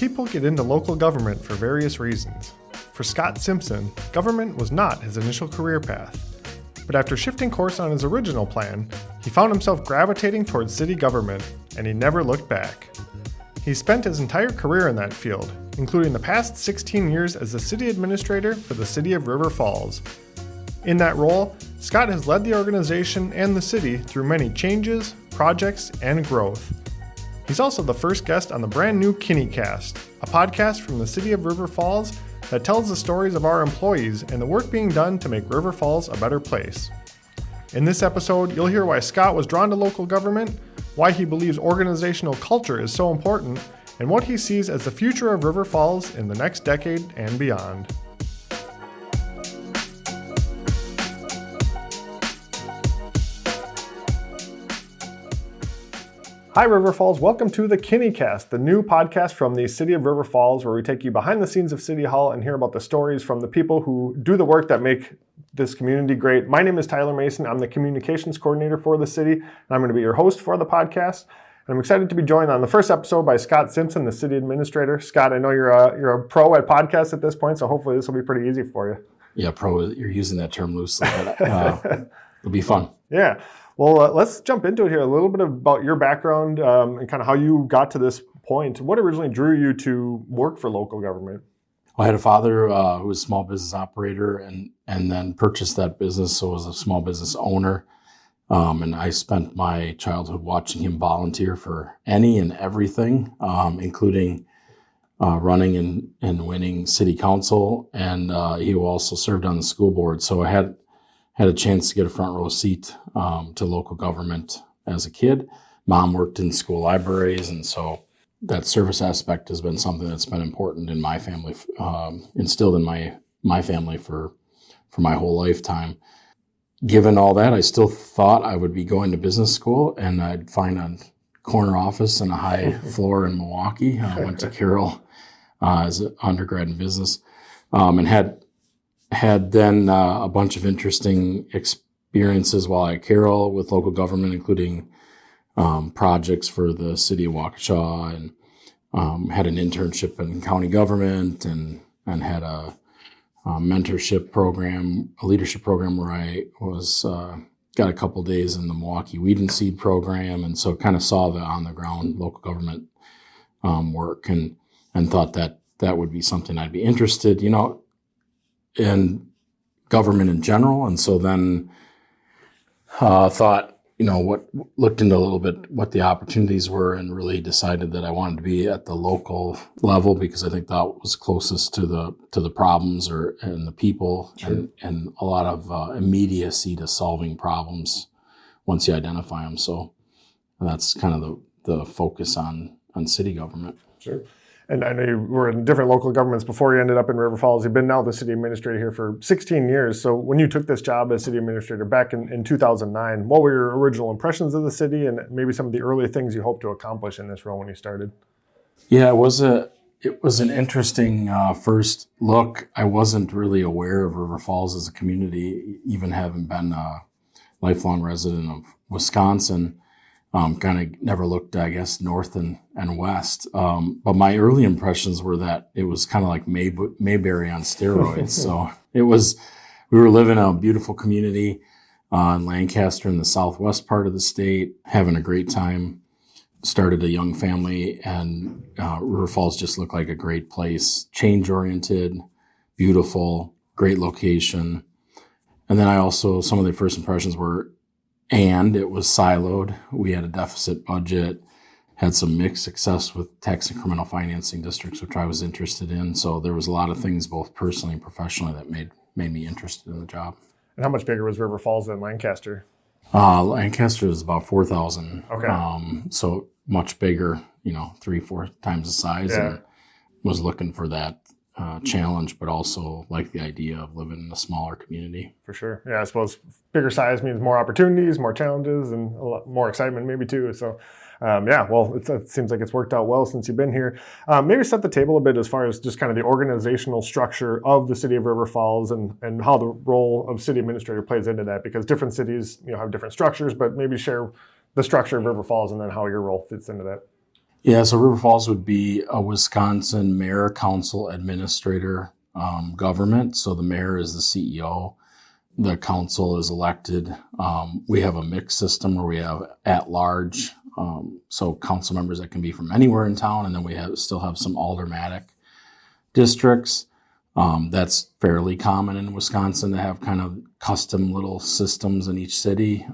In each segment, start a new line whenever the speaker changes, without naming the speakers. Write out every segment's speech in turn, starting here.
People get into local government for various reasons. For Scot Simpson, government was not his initial career path. But after shifting course on his original plan, he found himself gravitating towards city government, and he never looked back. He spent his entire career in that field, including the past 16 years as the city administrator for the city of River Falls. In that role, Scot has led the organization and the city through many changes, projects, and growth. He's also the first guest on the brand new Kinni Cast, a podcast from the city of River Falls that tells the stories of our employees and the work being done to make River Falls a better place. In this episode, you'll hear why Scot was drawn to local government, why he believes organizational culture is so important, and what he sees as the future of River Falls in the next decade and beyond. Hi River Falls, welcome to the Kinni Cast, the new podcast from the city of River Falls where we take you behind the scenes of City Hall and hear about the stories from the people who do the work that make this community great. My name is Tyler Mason. I'm the communications coordinator for the city, and I'm going to be your host for the podcast. And I'm excited to be joined on the first episode by Scot Simpson, the city administrator. Scot, I know you're a pro at podcasts at this point, so hopefully this will be pretty easy for you.
Yeah, pro, you're using that term loosely, but it'll be fun.
Yeah. Well, let's jump into it here. A little bit about your background and kind of how you got to this point. What originally drew you to work for local government?
I had a father who was a small business operator and then purchased that business, so was a small business owner. And I spent my childhood watching him volunteer for any and everything, including running and winning city council. And he also served on the school board. So I had a chance to get a front row seat to local government as a kid. Mom worked in school libraries, and so that service aspect has been something that's been important in my family, instilled in my family for my whole lifetime. Given all that, I still thought I would be going to business school, and I'd find a corner office in a high floor in Milwaukee. I went to Carroll as an undergrad in business, and had then a bunch of interesting experiences while at Carroll with local government, including projects for the city of Waukesha, and had an internship in county government, and had a mentorship program, a leadership program where I was got a couple days in the Milwaukee Weed and Seed program, and so kind of saw the on the ground local government work, and thought that would be something I'd be interested, in government in general. And so then thought, looked into a little bit what the opportunities were, and really decided that I wanted to be at the local level because I think that was closest to the problems and the people. Sure. and a lot of immediacy to solving problems once you identify them. So that's kind of the focus on city government.
Sure. And I know you were in different local governments before you ended up in River Falls. You've been now the city administrator here for 16 years. So when you took this job as city administrator back in 2009, what were your original impressions of the city and maybe some of the early things you hoped to accomplish in this role when you started?
Yeah, it was an interesting first look. I wasn't really aware of River Falls as a community, even having been a lifelong resident of Wisconsin. Kind of never looked, I guess, north and west. But my early impressions were that it was kind of like Mayberry on steroids. So we were living in a beautiful community in Lancaster in the southwest part of the state, having a great time. Started a young family, and River Falls just looked like a great place, change-oriented, beautiful, great location. And then some of the first impressions were, and it was siloed. We had a deficit budget, had some mixed success with tax and criminal financing districts, which I was interested in. So there was a lot of things, both personally and professionally, that made me interested in the job.
And how much bigger was River Falls than Lancaster?
Lancaster is about 4,000.
Okay.
So much bigger, 3-4 times the size,
yeah.
And was looking for that challenge, but also like the idea of living in a smaller community.
For sure. Yeah, I suppose bigger size means more opportunities, more challenges, and a lot more excitement maybe too. So it seems like it's worked out well since you've been here. Maybe set the table a bit as far as just kind of the organizational structure of the city of River Falls and how the role of city administrator plays into that, because different cities have different structures, but maybe share the structure of River Falls and then how your role fits into that.
Yeah, so River Falls would be a Wisconsin mayor, council, administrator government. So the mayor is the CEO. The council is elected. We have a mixed system where we have at large, so council members that can be from anywhere in town, and then we still have some aldermanic districts. That's fairly common in Wisconsin to have kind of custom little systems in each city.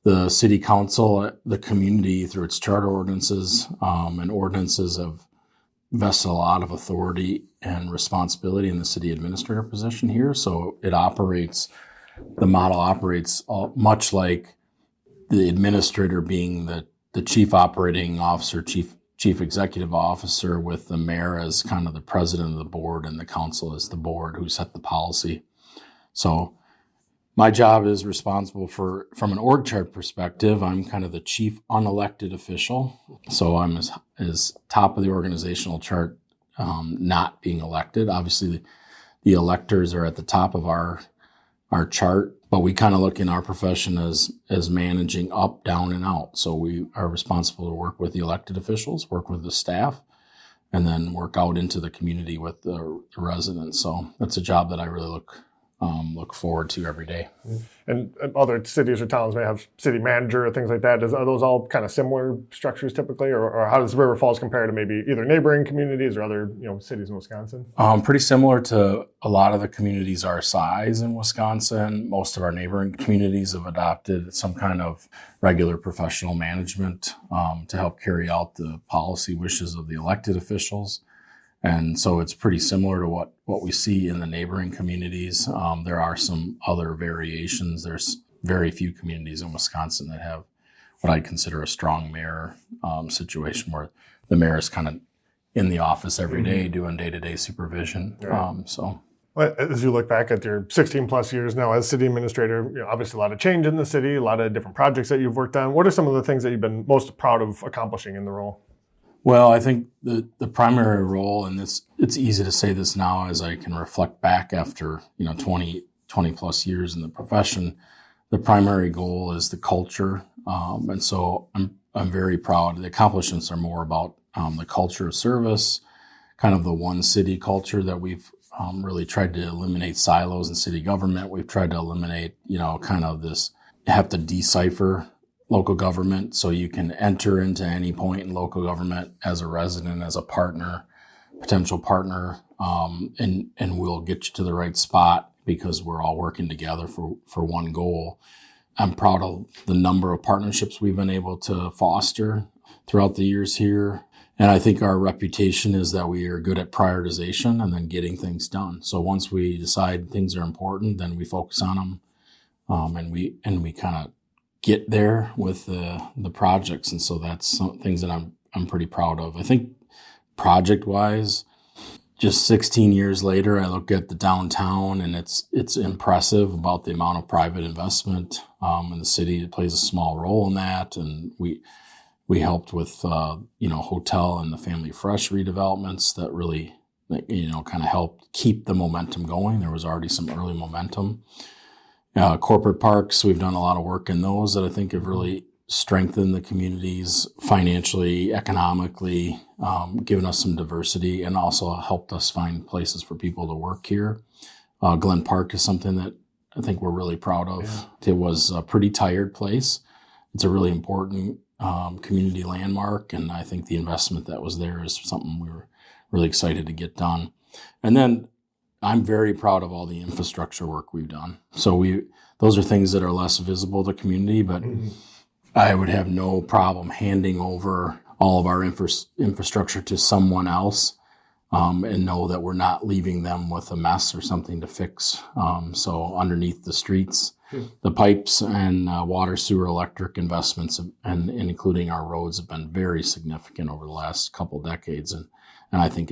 The city council, the community through its charter ordinances and ordinances have vested a lot of authority and responsibility in the city administrator position here. So the model operates much like the administrator being the chief operating officer, chief executive officer, with the mayor as kind of the president of the board and the council as the board who set the policy. So my job is responsible from an org chart perspective, I'm kind of the chief unelected official. So I'm as top of the organizational chart, not being elected. Obviously, the electors are at the top of our chart, but we kind of look in our profession as managing up, down, and out. So we are responsible to work with the elected officials, work with the staff, and then work out into the community with the residents. So that's a job that I really look forward to every day.
And other cities or towns may have city manager or things like that. Are those all kind of similar structures typically, or how does River Falls compare to maybe either neighboring communities or other cities in Wisconsin?
Pretty similar to a lot of the communities our size in Wisconsin. Most of our neighboring communities have adopted some kind of regular professional management to help carry out the policy wishes of the elected officials. And so it's pretty similar to what we see in the neighboring communities. There are some other variations. There's very few communities in Wisconsin that have what I consider a strong mayor situation where the mayor is kind of in the office every day doing day-to-day supervision.
Right.
Well,
as you look back at your 16 plus years now as city administrator, obviously a lot of change in the city, a lot of different projects that you've worked on. What are some of the things that you've been most proud of accomplishing in the role?
Well, I think the primary role, and it's easy to say this now as I can reflect back after 20 plus years in the profession, the primary goal is the culture, and so I'm very proud. The accomplishments are more about the culture of service, kind of the one city culture that we've really tried to eliminate silos in city government. We've tried to eliminate kind of this, you have to decipher local government, so you can enter into any point in local government as a resident, as a partner, potential partner, and we'll get you to the right spot because we're all working together for one goal. I'm proud of the number of partnerships we've been able to foster throughout the years here. And I think our reputation is that we are good at prioritization and then getting things done. So once we decide things are important, then we focus on them, and we kind of get there with the projects. And so that's some things that I'm pretty proud of. I think project wise, just 16 years later, I look at the downtown and it's impressive about the amount of private investment in the city. It plays a small role in that. And we helped with, hotel and the Family Fresh redevelopments that really, kind of helped keep the momentum going. There was already some early momentum. Corporate parks, we've done a lot of work in those that I think have really strengthened the communities financially, economically, given us some diversity, and also helped us find places for people to work here. Glen Park is something that I think we're really proud of. Yeah. It was a pretty tired place. It's a really important community landmark, and I think the investment that was there is something we were really excited to get done. And then I'm very proud of all the infrastructure work we've done. So those are things that are less visible to the community, but I would have no problem handing over all of our infrastructure to someone else and know that we're not leaving them with a mess or something to fix. So underneath the streets, the pipes and water, sewer, electric investments, and including our roads, have been very significant over the last couple decades. And I think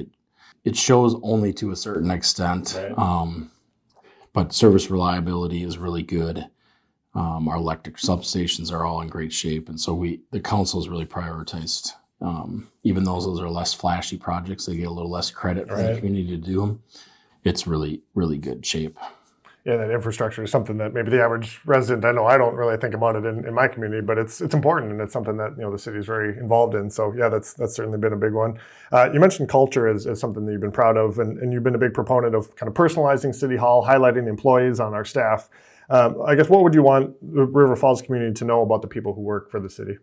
it shows only to a certain extent, right. But service reliability is really good. Our electric substations are all in great shape. And so the council's really prioritized, even though those are less flashy projects, they get a little less credit from the community to do them. It's really, really good shape.
Yeah, that infrastructure is something that maybe the average resident, I know I don't really think about it in my community, but it's important, and it's something that the city is very involved in. So yeah, that's certainly been a big one. You mentioned culture as something that you've been proud of, and you've been a big proponent of kind of personalizing City Hall, highlighting the employees on our staff. I guess what would you want the River Falls community to know about the people who work for the city?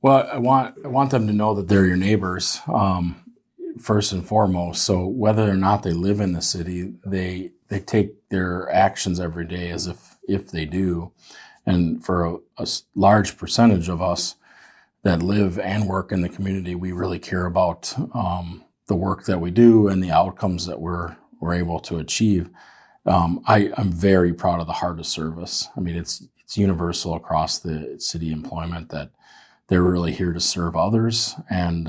Well, I want them to know that they're your neighbors, first and foremost. So whether or not they live in the city, they take their actions every day as if they do. And for a large percentage of us that live and work in the community, we really care about the work that we do and the outcomes that we're able to achieve. I'm very proud of the heart of service. I mean, it's universal across the city employment that they're really here to serve others, and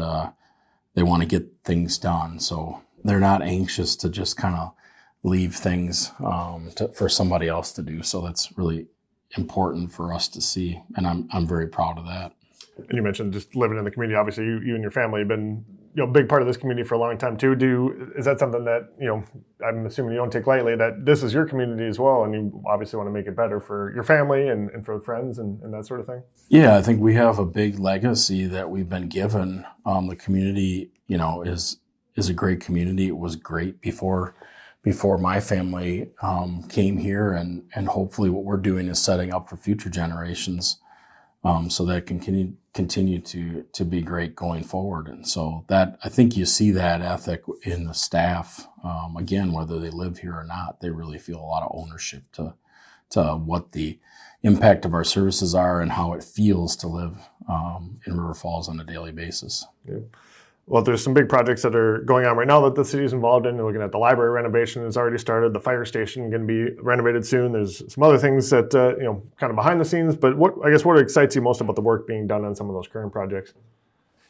they want to get things done. So they're not anxious to just kind of leave things for somebody else to do. So that's really important for us to see, and I'm very proud of that.
And you mentioned just living in the community. Obviously, you and your family have been a big part of this community for a long time too. Is that something that I'm assuming you don't take lightly, that this is your community as well, and you obviously want to make it better for your family and for friends and that sort of thing?
Yeah, I think we have a big legacy that we've been given. The community, is a great community. It was great before my family came here, and hopefully what we're doing is setting up for future generations, so that it can continue to be great going forward. And so that, I think you see that ethic in the staff. Again, whether they live here or not, they really feel a lot of ownership to what the impact of our services are and how it feels to live in River Falls on a daily basis.
Yeah. Well, there's some big projects that are going on right now that the city is involved in. You're looking at the library renovation has already started. The fire station going to be renovated soon. There's some other things that, kind of behind the scenes. But what excites you most about the work being done on some of those current projects?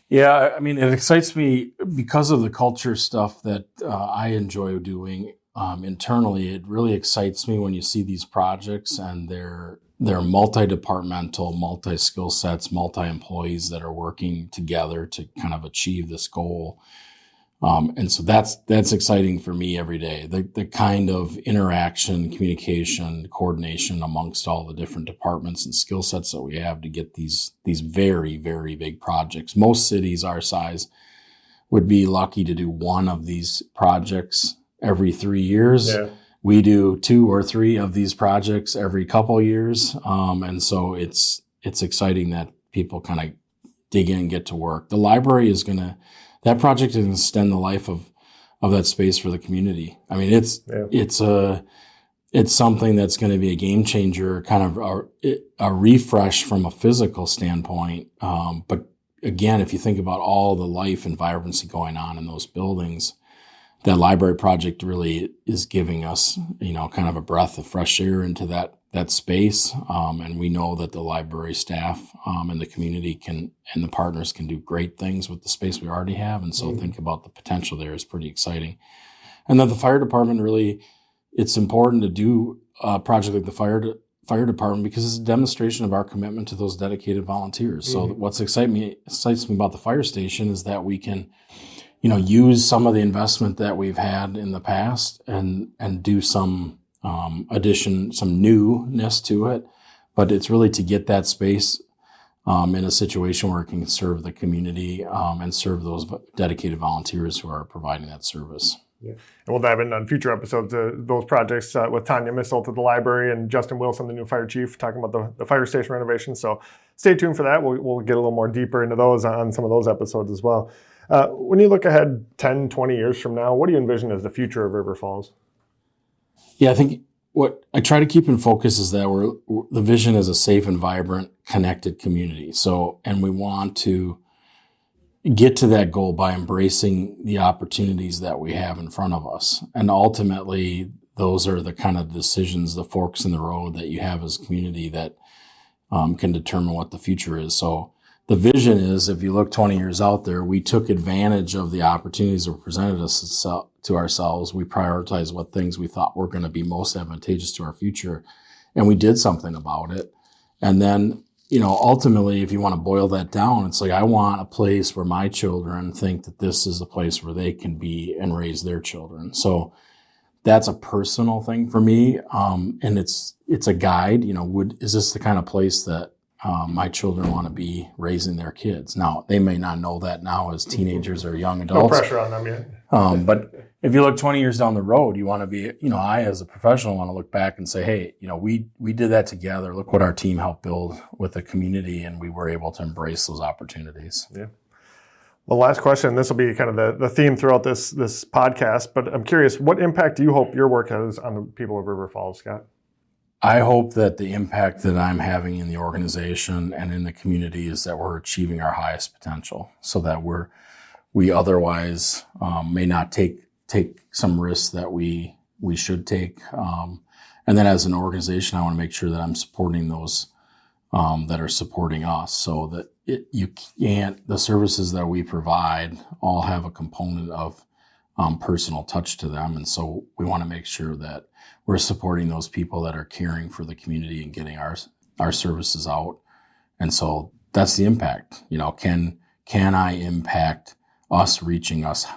Yeah, I mean, it excites me because of the culture stuff that I enjoy doing internally. It really excites me when you see these projects and they're multi-departmental, multi-skill sets, multi-employees that are working together to kind of achieve this goal. And so that's exciting for me every day. The kind of interaction, communication, coordination amongst all the different departments and skill sets that we have to get these very, very big projects. Most cities our size would be lucky to do one of these projects every 3 years. Yeah. We do 2 or 3 of these projects every couple years. And so it's exciting that people kind of dig in and get to work. The library that project is going to extend the life of that space for the community. I mean, it's something that's going to be a game changer, kind of a refresh from a physical standpoint. But again, if you think about all the life and vibrancy going on in those buildings, that library project really is giving us, kind of a breath of fresh air into that space. And we know that the library staff and the community and the partners can do great things with the space we already have. And so think about the potential there is pretty exciting. And then the fire department, really, it's important to do a project like the fire department because it's a demonstration of our commitment to those dedicated volunteers. So what excites me about the fire station is that we can use some of the investment that we've had in the past and do some addition, some newness to it. But it's really to get that space in a situation where it can serve the community and serve those dedicated volunteers who are providing that service.
Yeah. And we'll dive in on future episodes of those projects with Tanya Missel to the library and Justin Wilson, the new fire chief, talking about the fire station renovation. So stay tuned for that. We'll get a little more deeper into those on some of those episodes as well. When you look ahead 10, 20 years from now, what do you envision as the future of River Falls?
Yeah, I think what I try to keep in focus is that the vision is a safe and vibrant, connected community. So, and we want to get to that goal by embracing the opportunities that we have in front of us. And ultimately, those are the kind of decisions, the forks in the road that you have as a community that can determine what the future is. So the vision is, if you look 20 years out there, we took advantage of the opportunities that were presented us to ourselves. We prioritized what things we thought were going to be most advantageous to our future, and we did something about it. And then, ultimately, if you want to boil that down, it's like, I want a place where my children think that this is a place where they can be and raise their children. So that's a personal thing for me. And it's a guide, is this the kind of place that my children want to be raising their kids? Now, they may not know that now as teenagers or young adults.
No pressure on them yet.
But if you look 20 years down the road, you want to be, I as a professional want to look back and say, hey, we did that together. Look what our team helped build with the community, and we were able to embrace those opportunities.
Yeah. Well, last question. This will be kind of the theme throughout this podcast, but I'm curious, what impact do you hope your work has on the people of River Falls, Scott?
I hope that the impact that I'm having in the organization and in the community is that we're achieving our highest potential, so that we otherwise may not take some risks that we should take. And then as an organization, I want to make sure that I'm supporting those that are supporting us, so that the services that we provide all have a component of personal touch to them. And so we want to make sure that we're supporting those people that are caring for the community and getting our services out. And so that's the impact. Can I impact us reaching us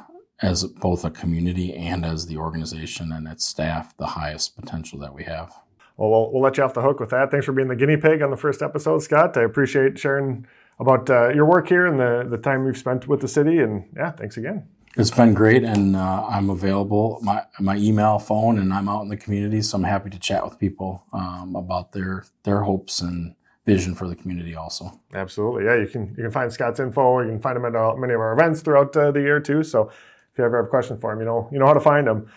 as both a community and as the organization and its staff the highest potential that we have?
Well, we'll let you off the hook with that. Thanks for being the guinea pig on the first episode, Scott. I appreciate sharing about your work here and the time you've spent with the city. And yeah, thanks again.
It's been great, and I'm available, my email, phone, and I'm out in the community, so I'm happy to chat with people about their hopes and vision for the community also.
Absolutely. Yeah, you can find Scott's info. You can find him at many of our events throughout the year too. So if you ever have a question for him, you know how to find him.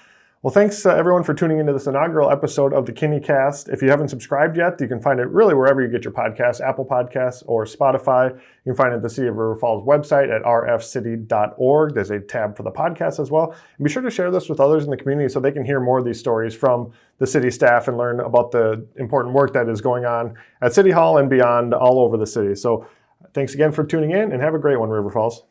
Well, thanks everyone for tuning into this inaugural episode of the Kinni Cast. If you haven't subscribed yet, you can find it really wherever you get your podcasts, Apple Podcasts or Spotify. You can find it at the City of River Falls website at rfcity.org. There's a tab for the podcast as well. And be sure to share this with others in the community so they can hear more of these stories from the city staff and learn about the important work that is going on at City Hall and beyond all over the city. So thanks again for tuning in, and have a great one, River Falls.